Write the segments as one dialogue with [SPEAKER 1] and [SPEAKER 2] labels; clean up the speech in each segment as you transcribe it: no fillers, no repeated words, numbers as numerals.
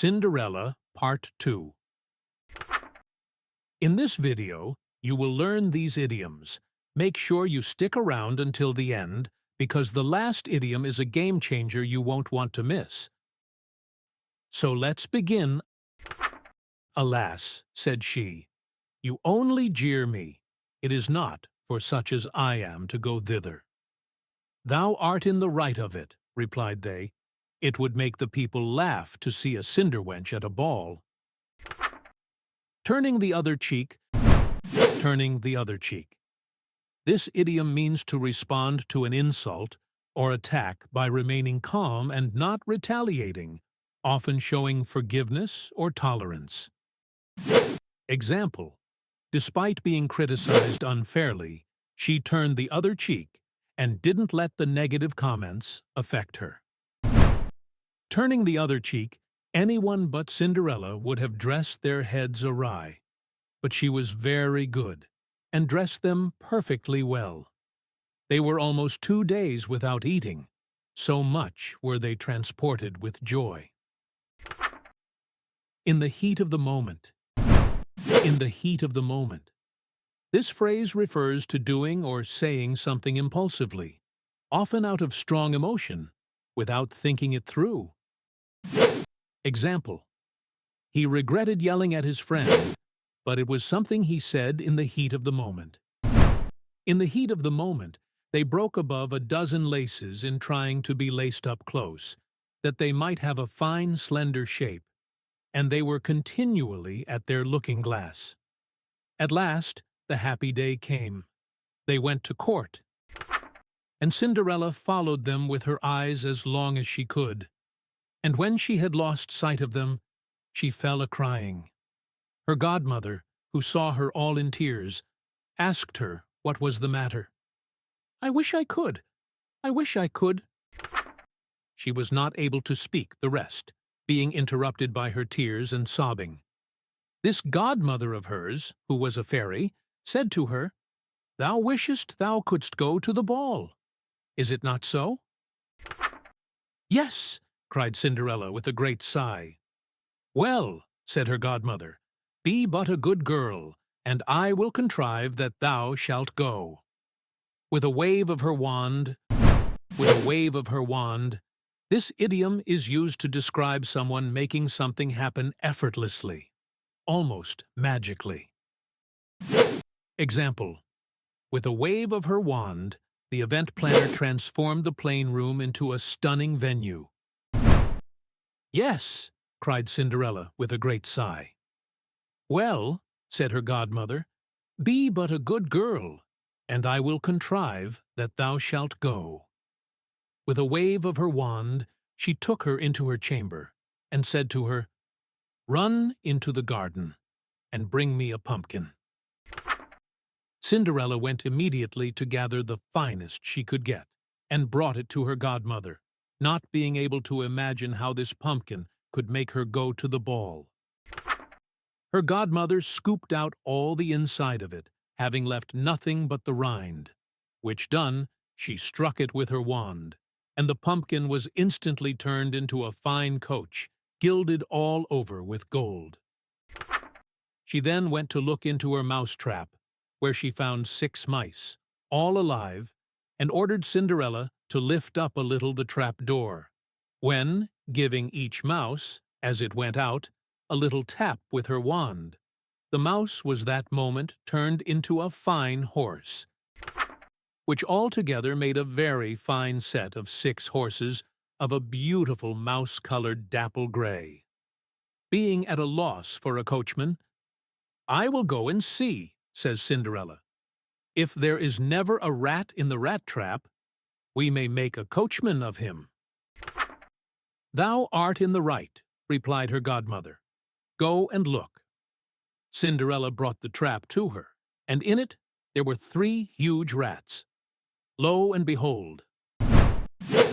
[SPEAKER 1] Cinderella Part 2. In this video, you will learn these idioms. Make sure you stick around until the end, because the last idiom is a game changer you won't want to miss. So let's begin. Alas, said she, you only jeer me. It is not for such as I am to go thither. Thou art in the right of it, replied they. It would make the people laugh to see a cinder wench at a ball. Turning the other cheek, turning the other cheek. This idiom means to respond to an insult or attack by remaining calm and not retaliating, often showing forgiveness or tolerance. Example: despite being criticized unfairly, she turned the other cheek and didn't let the negative comments affect her. Turning the other cheek, anyone but Cinderella would have dressed their heads awry, but she was very good and dressed them perfectly well. They were almost 2 days without eating, so much were they transported with joy. In the heat of the moment. In the heat of the moment. This phrase refers to doing or saying something impulsively, often out of strong emotion, without thinking it through. Example: he regretted yelling at his friend, but it was something he said in the heat of the moment. In the heat of the moment, they broke above a dozen laces in trying to be laced up close, that they might have a fine, slender shape, and they were continually at their looking-glass. At last, the happy day came. They went to court, and Cinderella followed them with her eyes as long as she could. And when she had lost sight of them, she fell a-crying. Her godmother, who saw her all in tears, asked her what was the matter. "I wish I could. I wish I could." She was not able to speak the rest, being interrupted by her tears and sobbing. This godmother of hers, who was a fairy, said to her, "Thou wishest thou couldst go to the ball. Is it not so?" "Yes," cried Cinderella with a great sigh. "Well," said her godmother, "be but a good girl, and I will contrive that thou shalt go." With a wave of her wand, this idiom is used to describe someone making something happen effortlessly, almost magically. Example: with a wave of her wand, the event planner transformed the playing room into a stunning venue. "Yes," cried Cinderella with a great sigh. "Well," said her godmother, "be but a good girl, and I will contrive that thou shalt go." With a wave of her wand, she took her into her chamber, and said to her, "Run into the garden, and bring me a pumpkin." Cinderella went immediately to gather the finest she could get, and brought it to her godmother, not being able to imagine how this pumpkin could make her go to the ball. Her godmother scooped out all the inside of it, having left nothing but the rind, which done, she struck it with her wand, and the pumpkin was instantly turned into a fine coach, gilded all over with gold. She then went to look into her mouse-trap, where she found 6 mice, all alive, and ordered Cinderella to lift up a little the trap-door, when, giving each mouse, as it went out, a little tap with her wand, the mouse was that moment turned into a fine horse, which altogether made a very fine set of 6 horses of a beautiful mouse-colored dapple-gray. Being at a loss for a coachman, "I will go and see," says Cinderella. "If there is never a rat in the rat-trap, we may make a coachman of him." "Thou art in the right," replied her godmother. "Go and look." Cinderella brought the trap to her, and in it there were 3 huge rats. Lo and behold!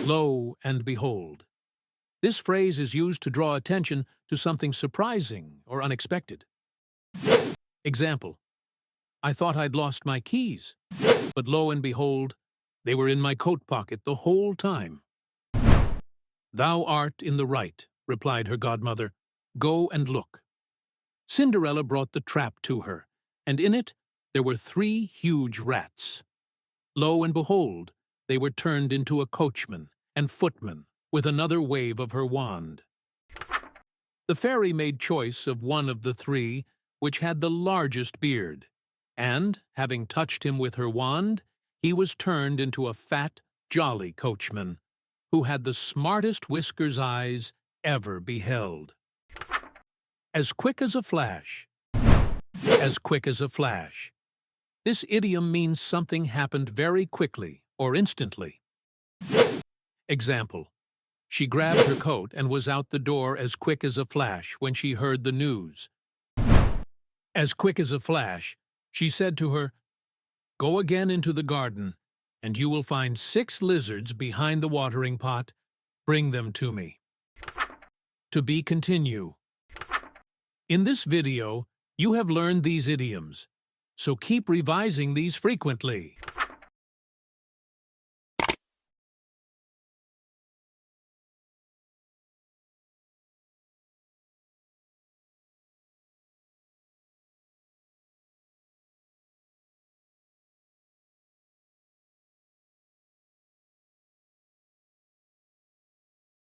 [SPEAKER 1] Lo and behold! This phrase is used to draw attention to something surprising or unexpected. Example: I thought I'd lost my keys, but lo and behold, they were in my coat pocket the whole time. "Thou art in the right," replied her godmother. Go and look." Cinderella brought the trap to her, and in it there were 3 huge rats. Lo and behold, they were turned into a coachman and footman with another wave of her wand. The fairy made choice of one of the 3 which had the largest beard, and, having touched him with her wand, he was turned into a fat, jolly coachman, who had the smartest whiskers eyes ever beheld. As quick as a flash. As quick as a flash. This idiom means something happened very quickly or instantly. Example: she grabbed her coat and was out the door as quick as a flash when she heard the news. As quick as a flash, she said to her, "Go again into the garden, and you will find 6 lizards behind the watering pot. Bring them to me." To be continue. In this video, you have learned these idioms, so keep revising these frequently.